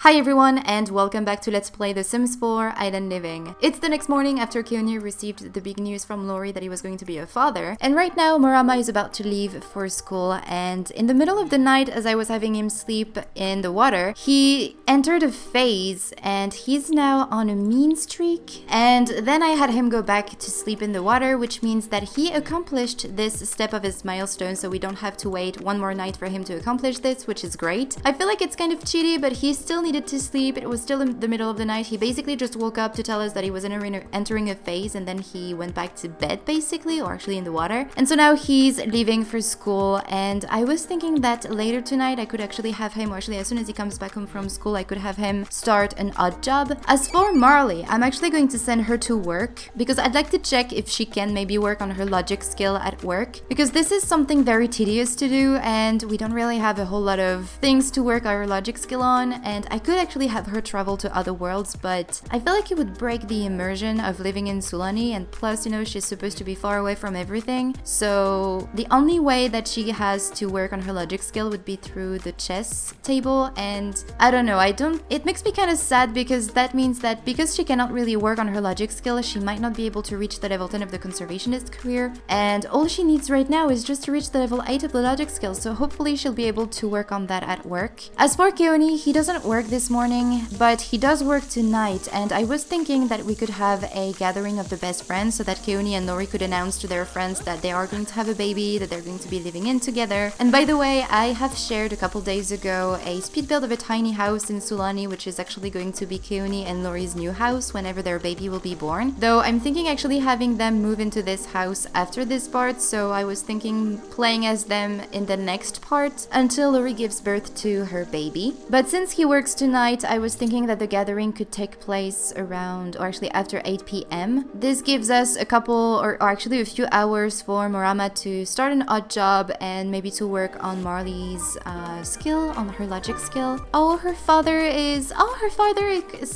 Hi everyone and welcome back to Let's Play The Sims 4 Island Living. It's the next morning after Keoni received the big news from Laurie that he was going to be a father, and right now Murama is about to leave for school, and in the middle of the night as I was having him sleep in the water, he entered a phase and he's now on a mean streak, and then I had him go back to sleep in the water, which means that he accomplished this step of his milestone, so we don't have to wait one more night for him to accomplish this, which is great. I feel like it's kind of cheaty, but he still needed to sleep. It was still in the middle of the night. He basically just woke up to tell us that he was entering a phase, and then he went back to bed basically, or actually in the water. And so now he's leaving for school, and I was thinking that later tonight I could actually have him, or actually as soon as he comes back home from school, I could have him start an odd job. As for Marley, I'm actually going to send her to work because I'd like to check if she can maybe work on her logic skill at work, because this is something very tedious to do and we don't really have a whole lot of things to work our logic skill on. And I could actually have her travel to other worlds, but I feel like it would break the immersion of living in Sulani, and plus, you know, she's supposed to be far away from everything. So the only way that she has to work on her logic skill would be through the chess table, and I don't know, it makes me kind of sad because that means that because she cannot really work on her logic skill, she might not be able to reach the level 10 of the conservationist career, and all she needs right now is just to reach the level 8 of the logic skill, so hopefully she'll be able to work on that at work. As for Keoni, he doesn't work this morning, but he does work tonight, and I was thinking that we could have a gathering of the best friends so that Keoni and Laurie could announce to their friends that they are going to have a baby, that they're going to be living in together. And by the way, I have shared a couple days ago a speed build of a tiny house in Sulani, which is actually going to be Keoni and Laurie's new house whenever their baby will be born. Though I'm thinking actually having them move into this house after this part, so I was thinking playing as them in the next part until Laurie gives birth to her baby. But since he works tonight, I was thinking that the gathering could take place around, or actually after 8 p.m. This gives us a couple, or actually a few hours for Murama to start an odd job and maybe to work on Marley's skill, on her logic skill. Her father is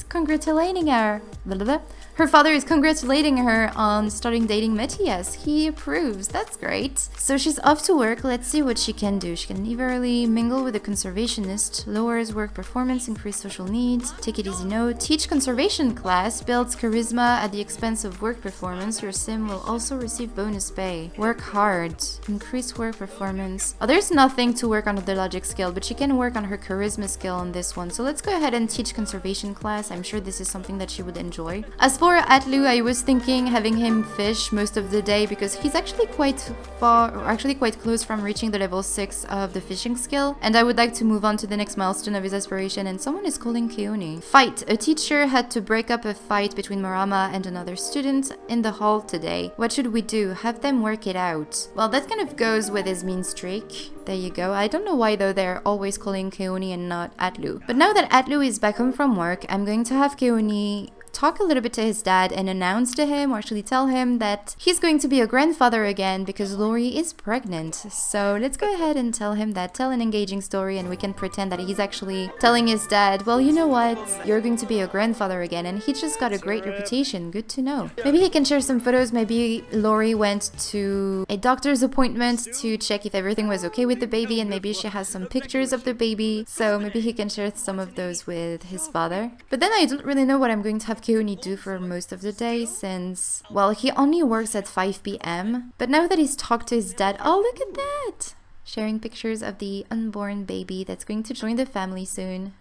congratulating her. Blah, blah, blah. Her father is congratulating her on starting dating Matthias. He approves. That's great. So she's off to work. Let's see what she can do. She can either mingle with a conservationist, lowers work performance, increase social needs, take it easy note, teach conservation class, builds charisma at the expense of work performance. Your sim will also receive bonus pay. Work hard, increase work performance. There's nothing to work on the logic skill, but she can work on her charisma skill on this one. So let's go ahead and teach conservation class. I'm sure this is something that she would enjoy. As for Atlu, I was thinking having him fish most of the day because he's actually quite far, or actually quite close from reaching the level 6 of the fishing skill, and I would like to move on to the next milestone of his aspiration. And someone is calling Keoni. Fight. A teacher had to break up a fight between Murama and another student in the hall today. What should we do? Have them work it out. Well, that kind of goes with his mean streak. There you go. I don't know why though they're always calling Keoni and not Atlu. But now that Atlu is back home from work, I'm going to have Keoni talk a little bit to his dad and announce to him, or actually tell him, that he's going to be a grandfather again because Laurie is pregnant. So let's go ahead and tell him that. Tell an engaging story, and we can pretend that he's actually telling his dad, well, you know what, you're going to be a grandfather again, and he just got a great reputation. Good to know. Maybe he can share some photos. Maybe Laurie went to a doctor's appointment to check if everything was okay with the baby, and maybe she has some pictures of the baby, so maybe he can share some of those with his father. But then I don't really know what I'm going to have Keoni do for most of the day, since, well, he only works at 5 p.m. But now that he's talked to his dad, oh, look at that! Sharing pictures of the unborn baby that's going to join the family soon.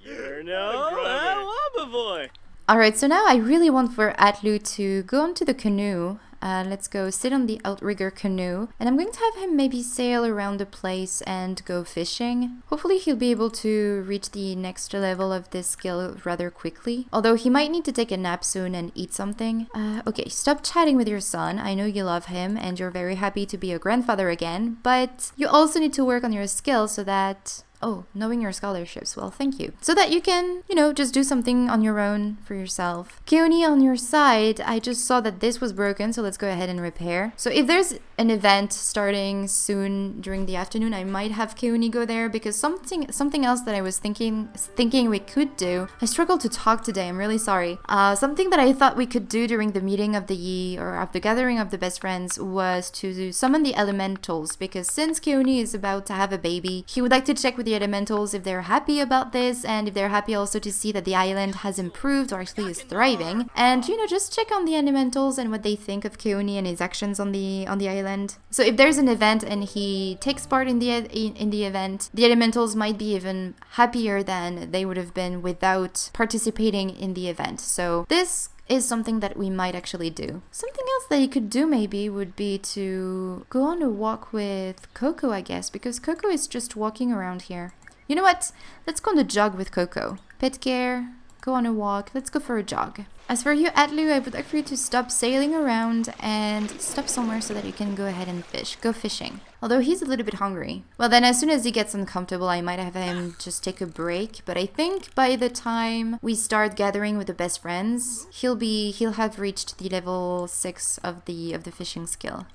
You're no boy. Alright, so now I really want for Atlu to go onto the canoe. Let's go sit on the outrigger canoe, and I'm going to have him maybe sail around the place and go fishing. Hopefully he'll be able to reach the next level of this skill rather quickly, although he might need to take a nap soon and eat something. Okay, stop chatting with your son. I know you love him and you're very happy to be a grandfather again, but you also need to work on your skill so that... Oh, knowing your scholarships. Well, thank you. So that you can, you know, just do something on your own for yourself. Keoni, on your side, I just saw that this was broken, so let's go ahead and repair. So if there's an event starting soon during the afternoon. I might have Keoni go there because something else that I was thinking we could do. I struggled to talk today. I'm really sorry. Something that I thought we could do during the meeting of the of the gathering of the best friends was to summon the elementals, because since Keoni is about to have a baby, he would like to check with the elementals if they're happy about this, and if they're happy also to see that the island has improved or actually is thriving, and just check on the elementals and what they think of Keoni and his actions on the island. So if there's an event and he takes part in the event, the elementals might be even happier than they would have been without participating in the event. So this is something that we might actually do. Something else that you could do maybe would be to go on a walk with Coco, I guess, because Coco is just walking around here. You know what? Let's go on a jog with Coco. Pet care, go on a walk, let's go for a jog. As for you, Atlu, I would like for you to stop sailing around and stop somewhere so that you can go ahead and fish. Go fishing. Although he's a little bit hungry. Well, then as soon as he gets uncomfortable, I might have him just take a break. But I think by the time we start gathering with the best friends, he'll have reached the level 6 of the fishing skill.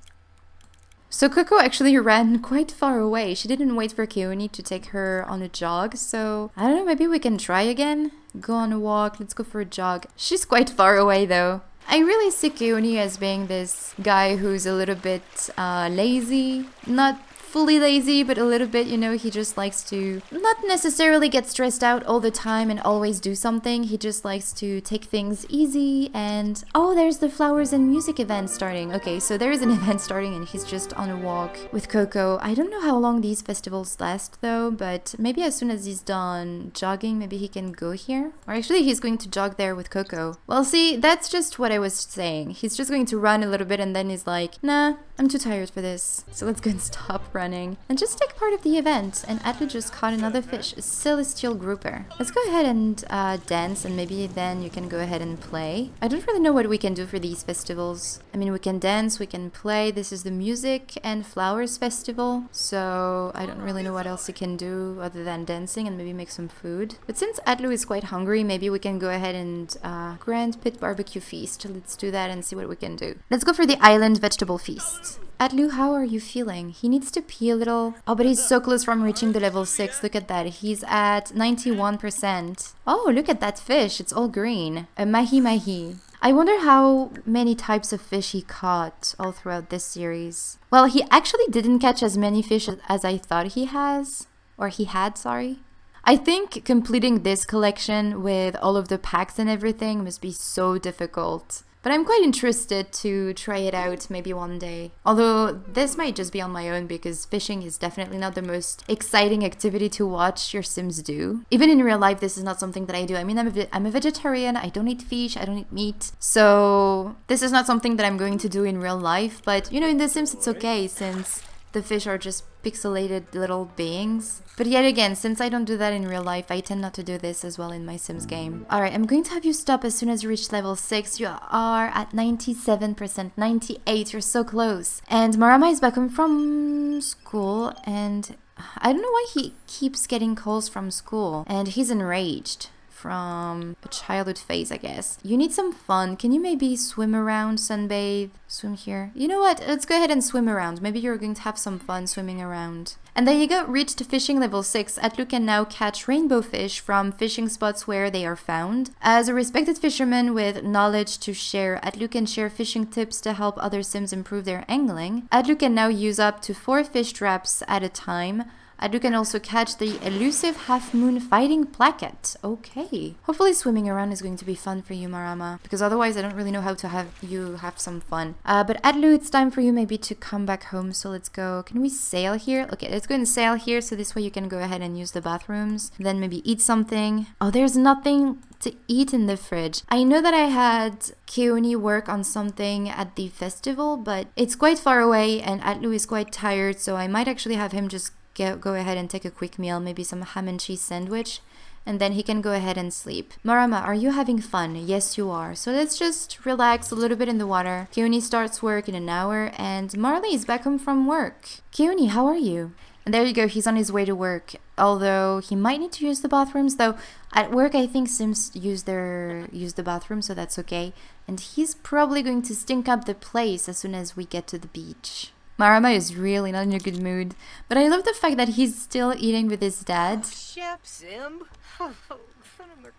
So Coco actually ran quite far away. She didn't wait for Keoni to take her on a jog, so I don't know, maybe we can try again? Go on a walk, let's go for a jog. She's quite far away though. I really see Keoni as being this guy who's a little bit lazy. Not fully lazy, but a little bit, he just likes to not necessarily get stressed out all the time and always do something. He just likes to take things easy. And oh, there's the flowers and music event starting. Okay, so there is an event starting and he's just on a walk with Coco. I don't know how long these festivals last though, but maybe as soon as he's done jogging, maybe he can go here. Or actually he's going to jog there with Coco. Well, see, that's just what I was saying. He's just going to run a little bit and then he's like, nah, I'm too tired for this. So let's go and stop running and just take part of the event. And Atlu just caught another fish, a celestial grouper. Let's go ahead and dance, and maybe then you can go ahead and play. I don't really know what we can do for these festivals. I mean, we can dance, we can play. This is the music and flowers festival, so I don't really know what else you can do other than dancing and maybe make some food. But since Atlu is quite hungry, maybe we can go ahead and Grand Pit Barbecue Feast. Let's do that and see what we can do. Let's go for the Island Vegetable Feast. Atlu, how are you feeling? He needs to pee a little. Oh, but he's so close from reaching the level 6. Look at that. He's at 91%. Oh, look at that fish. It's all green. A mahi-mahi. I wonder how many types of fish he caught all throughout this series. Well, he actually didn't catch as many fish as I thought he has. Or he had, sorry. I think completing this collection with all of the packs and everything must be so difficult. But I'm quite interested to try it out maybe one day. Although this might just be on my own because fishing is definitely not the most exciting activity to watch your Sims do. Even in real life, this is not something that I do. I mean, I'm a vegetarian, I don't eat fish, I don't eat meat. So this is not something that I'm going to do in real life. But in The Sims it's okay since the fish are just pixelated little beings. But yet again, since I don't do that in real life, I tend not to do this as well in my Sims game. Alright, I'm going to have you stop as soon as you reach level 6. You are at 97%, 98, you're so close. And Marama is back home from school, and I don't know why he keeps getting calls from school. And he's enraged. From a childhood phase, I guess. You need some fun. Can you maybe swim around, sunbathe, swim here? You know what? Let's go ahead and swim around. Maybe you're going to have some fun swimming around. And there you go, reached fishing level 6. Atlu can now catch rainbow fish from fishing spots where they are found. As a respected fisherman with knowledge to share, Atlu can share fishing tips to help other Sims improve their angling. Atlu can now use up to 4 fish traps at a time. Atlu can also catch the elusive half-moon fighting placket. Okay. Hopefully swimming around is going to be fun for you, Marama, because otherwise I don't really know how to have you have some fun. But Atlu, it's time for you maybe to come back home, so let's go. Can we sail here? Okay, let's go and sail here, so this way you can go ahead and use the bathrooms. Then maybe eat something. Oh, there's nothing to eat in the fridge. I know that I had Keoni work on something at the festival, but it's quite far away and Atlu is quite tired, so I might actually have him just go ahead and take a quick meal, maybe some ham and cheese sandwich, and then he can go ahead and sleep. Marama, are you having fun? Yes, you are. So let's just relax a little bit in the water. Keoni starts work in an hour, and Marley is back home from work. Keoni, how are you? And there you go, he's on his way to work. Although he might need to use the bathrooms, though at work I think Sims use the bathroom, so that's okay. And he's probably going to stink up the place as soon as we get to the beach. Marama is really not in a good mood. But I love the fact that he's still eating with his dad.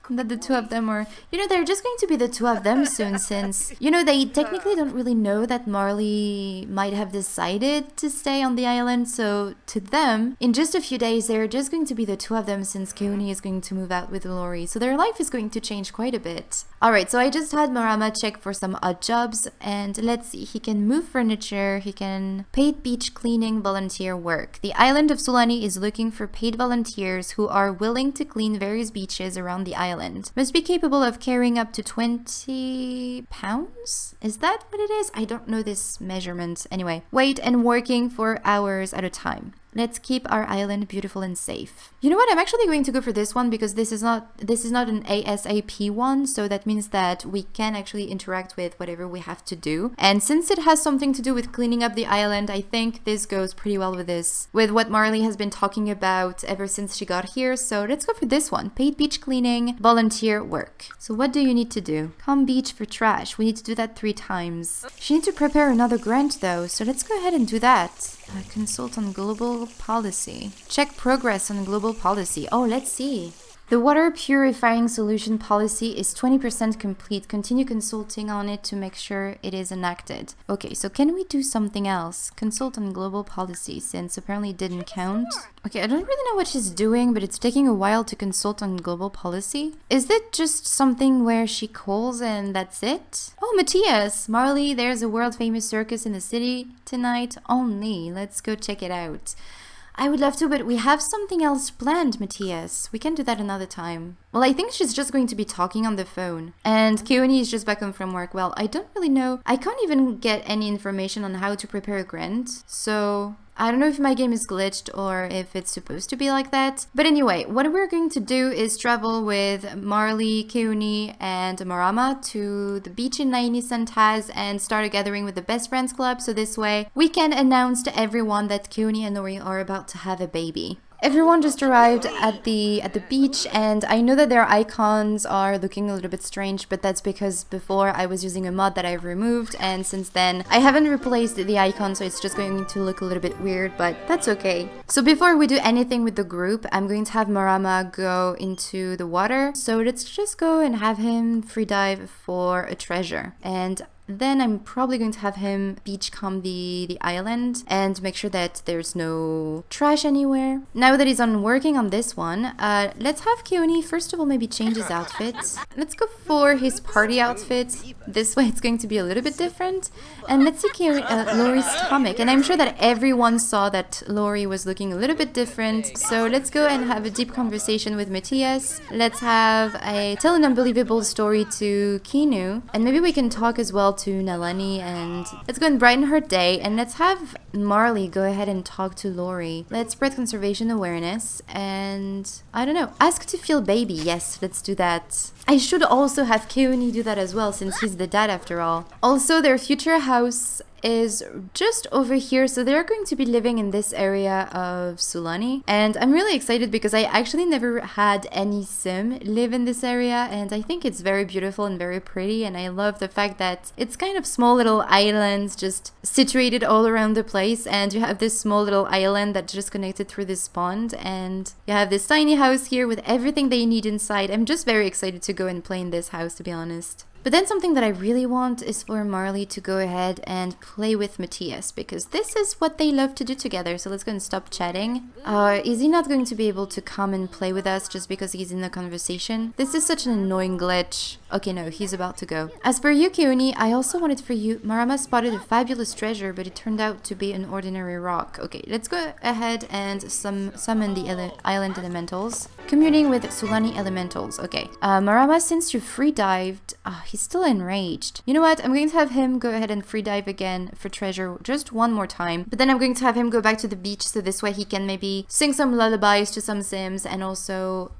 That the two of them are, you know, they're just going to be the two of them soon, since, you know, they technically don't really know that Marley might have decided to stay on the island. So to them, in just a few days, they're just going to be the two of them, since Keoni is going to move out with Laurie. So their life is going to change quite a bit. Alright, so I just had Marama check for some odd jobs, and let's see, he can move furniture, he can paid beach cleaning volunteer work. The island of Sulani is looking for paid volunteers who are willing to clean various beaches around the island. Must be capable of carrying up to 20 pounds? Is that what it is? I don't know this measurement. Anyway, weight and working for hours at a time. Let's keep our island beautiful and safe. You know what? I'm actually going to go for this one because this is not an ASAP one, so that means that we can actually interact with whatever we have to do. And since it has something to do with cleaning up the island, I think this goes pretty well with what Marley has been talking about ever since she got here. So let's go for this one. Paid beach cleaning, volunteer work. So what do you need to do? Come beach for trash. We need to do that 3 times. She needs to prepare another grant though, so let's go ahead and do that. Consult on global policy. Check progress on global policy. Oh, let's see. The water purifying solution policy is 20% complete. Continue consulting on it to make sure it is enacted. Okay, so can we do something else? Consult on global policy, since apparently it didn't count. Okay, I don't really know what she's doing, but it's taking a while to consult on global policy. Is it just something where she calls and that's it? Oh, Matthias! Marley, there's a world famous circus in the city tonight only. Let's go check it out. I would love to, but we have something else planned, Matthias. We can do that another time. Well, I think she's just going to be talking on the phone. And Keoni is just back home from work. Well, I don't really know. I can't even get any information on how to prepare a grant. So I don't know if my game is glitched or if it's supposed to be like that. But anyway, what we're going to do is travel with Marley, Keoni, and Marama to the beach in Naini Santaz and start a gathering with the Best Friends Club. So this way we can announce to everyone that Keoni and Laurie are about to have a baby. Everyone just arrived at the beach, and I know that their icons are looking a little bit strange, but that's because before I was using a mod that I've removed, and since then I haven't replaced the icon, so it's just going to look a little bit weird, but that's okay. So before we do anything with the group, I'm going to have Marama go into the water. So let's just go and have him free dive for a treasure. And then I'm probably going to have him beach comb the island and make sure that there's no trash anywhere. Now that he's on working on this one, let's have Keoni first of all maybe change his outfit. Let's go for his party outfit. This way it's going to be a little bit different. And let's see Laurie's stomach. And I'm sure that everyone saw that Laurie was looking a little bit different. So let's go and have a deep conversation with Matthias. Let's have tell an unbelievable story to Kinu. And maybe we can talk as well to Nalani, and let's go and brighten her day, and let's have Marley go ahead and talk to Laurie. Let's spread conservation awareness, and I don't know, ask to feel baby. Yes, let's do that. I should also have Keoni do that as well, since he's the dad after all. Also, their future house is just over here, so they're going to be living in this area of Sulani, and I'm really excited because I actually never had any sim live in this area, and I think it's very beautiful and very pretty, and I love the fact that it's kind of small little islands just situated all around the place, and you have this small little island that's just connected through this pond, and you have this tiny house here with everything they need inside. I'm just very excited to go and play in this house, to be honest. But then something that I really want is for Marley to go ahead and play with Matthias, because this is what they love to do together. So let's go and stop chatting. Is he not going to be able to come and play with us just because he's in the conversation? This is such an annoying glitch. Okay, no, he's about to go. As for you, Keoni, I also wanted for you. Marama spotted a fabulous treasure, but it turned out to be an ordinary rock. Okay, let's go ahead and summon the island elementals. Communing with Sulani elementals. Okay, Marama, since you free dived, he's still enraged. You know what? I'm going to have him go ahead and free dive again for treasure just one more time. But then I'm going to have him go back to the beach, so this way he can maybe sing some lullabies to some sims and also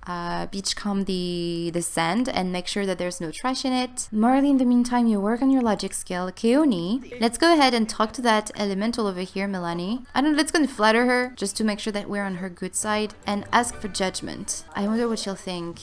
beach comb the sand and make sure that there's no trash in it. Marley, in the meantime, you work on your logic skill. Keoni, let's go ahead and talk to that elemental over here, Melanie. I don't know, let's go and flatter her just to make sure that we're on her good side and ask for judgment. I wonder what she'll think.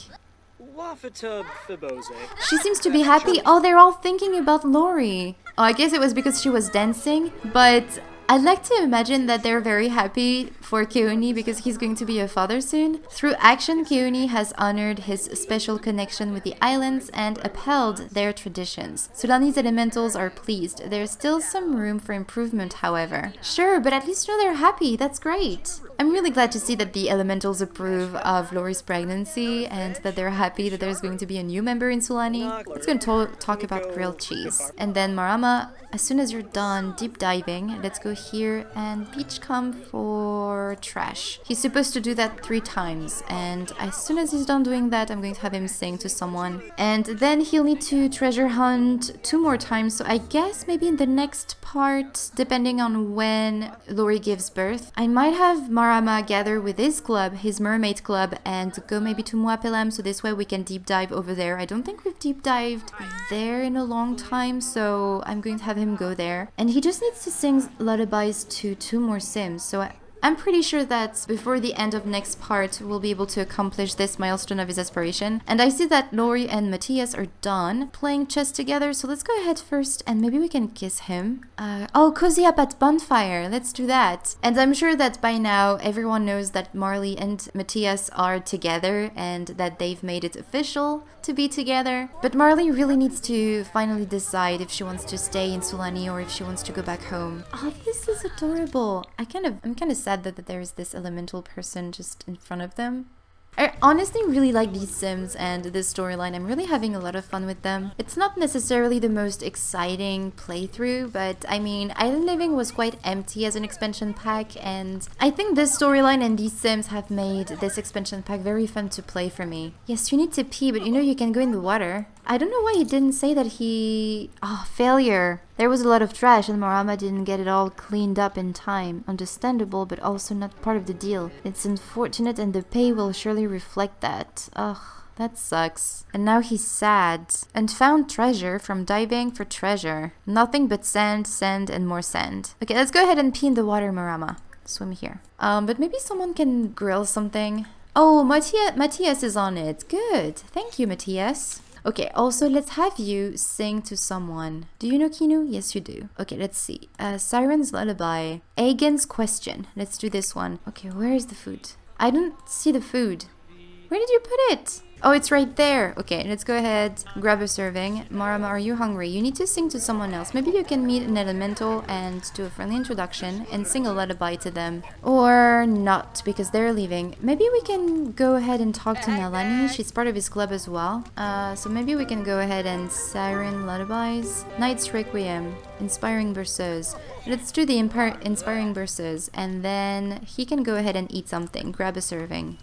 She seems to be happy. Oh, they're all thinking about Laurie. Oh, I guess it was because she was dancing, but I'd like to imagine that they're very happy for Keoni because he's going to be a father soon. Through action, Keoni has honored his special connection with the islands and upheld their traditions. Sulani's elementals are pleased. There's still some room for improvement, however. Sure, but at least they're happy. That's great. I'm really glad to see that the elementals approve of Laurie's pregnancy and that they're happy that there's going to be a new member in Sulani. Let's go and talk about grilled cheese. And then Marama, as soon as you're done deep diving, let's go here and beach come for trash. He's supposed to do that 3 times, and as soon as he's done doing that, I'm going to have him sing to someone. And then he'll need to treasure hunt 2 more times, so I guess maybe in the next part, depending on when Laurie gives birth, I might have Marama gather with his club, his mermaid club, and go maybe to Muapelam, so this way we can deep dive over there. I don't think we've deep dived there in a long time, so I'm going to have him go there. And he just needs to sing lullabies to 2 more sims, so I'm pretty sure that before the end of next part, we'll be able to accomplish this milestone of his aspiration. And I see that Laurie and Matthias are done playing chess together, so let's go ahead first and maybe we can kiss him. Oh, cozy up at bonfire, let's do that. And I'm sure that by now everyone knows that Marley and Matthias are together and that they've made it official to be together. But Marley really needs to finally decide if she wants to stay in Sulani or if she wants to go back home. Oh, this is adorable. I'm kind of sad that there's this elemental person just in front of them. I honestly really like these sims and this storyline. I'm really having a lot of fun with them. It's not necessarily the most exciting playthrough, but I mean, Island Living was quite empty as an expansion pack, and I think this storyline and these sims have made this expansion pack very fun to play for me. Yes, you need to pee, but you know you can go in the water. I don't know why he didn't say that he... Oh, failure. There was a lot of trash and Marama didn't get it all cleaned up in time. Understandable, but also not part of the deal. It's unfortunate and the pay will surely reflect that. Ugh. That sucks. And now he's sad. And found treasure from diving for treasure. Nothing but sand, sand, and more sand. Okay, let's go ahead and pee in the water, Marama. Swim here. But maybe someone can grill something. Oh, Matthias is on it. Good. Thank you, Matthias. Okay, also let's have you sing to someone. Do you know Kinu? Yes, you do. Okay, let's see. Siren's Lullaby. Agen's Question. Let's do this one. Okay, where is the food? I don't see the food. Where did you put it? Oh, it's right there. Okay, let's go ahead, grab a serving. Marama, are you hungry? You need to sing to someone else. Maybe you can meet an elemental and do a friendly introduction and sing a lullaby to them. Or not, because they're leaving. Maybe we can go ahead and talk to Nalani. She's part of his club as well. So maybe we can go ahead and Siren Lullabies. Night's Requiem. Inspiring Verses. Let's do the Inspiring Verses. And then he can go ahead and eat something. Grab a serving.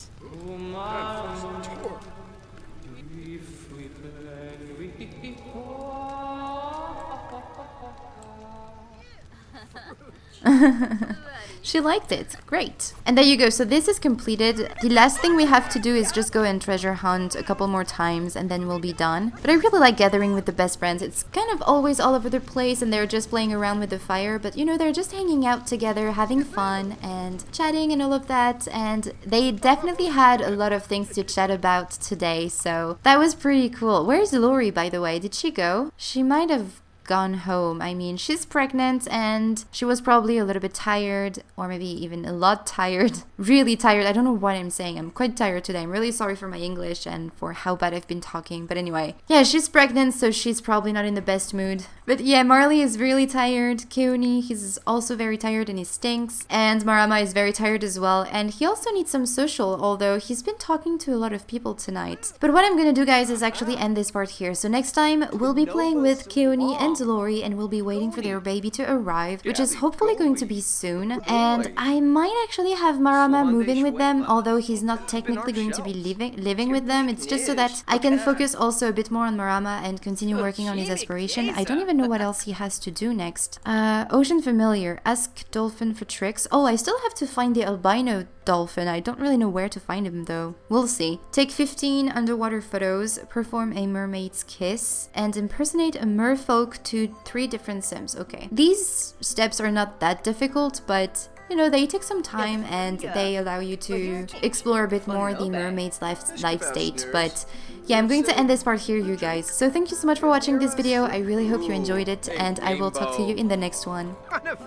She liked it. Great. And there you go. So this is completed. The last thing we have to do is just go and treasure hunt a couple more times and then we'll be done. But I really like gathering with the best friends. It's kind of always all over the place and they're just playing around with the fire. But you know, they're just hanging out together, having fun and chatting and all of that. And they definitely had a lot of things to chat about today. So that was pretty cool. Where's Laurie, by the way? Did she go? She might have gone home. I mean, she's pregnant and she was probably a little bit tired or maybe even a lot tired. Really tired. I don't know what I'm saying. I'm quite tired today. I'm really sorry for my English and for how bad I've been talking. But anyway, yeah, she's pregnant, so she's probably not in the best mood. But yeah, Marley is really tired. Keoni, he's also very tired and he stinks. And Marama is very tired as well. And he also needs some social, although he's been talking to a lot of people tonight. But what I'm gonna do, guys, is actually end this part here. So next time, we'll be playing with Keoni and Laurie and we'll be waiting for their baby to arrive, which is hopefully going to be soon. And I might actually have Marama move in with them, although he's not technically going to be living with them. It's just so that I can focus also a bit more on Marama and continue working on his aspiration. I don't even know what else he has to do next. Ocean Familiar. Ask Dolphin for tricks. Oh, I still have to find the albino dolphin. I don't really know where to find him though. We'll see. Take 15 underwater photos, perform a mermaid's kiss, and impersonate a merfolk to 3 different sims. Okay. These steps are not that difficult, but you know, they take some time and they allow you to explore a bit more the mermaid's life state, but yeah, I'm going to end this part here, you guys. So thank you so much for watching this video. I really hope you enjoyed it, and I will talk to you in the next one.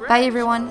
Bye, everyone.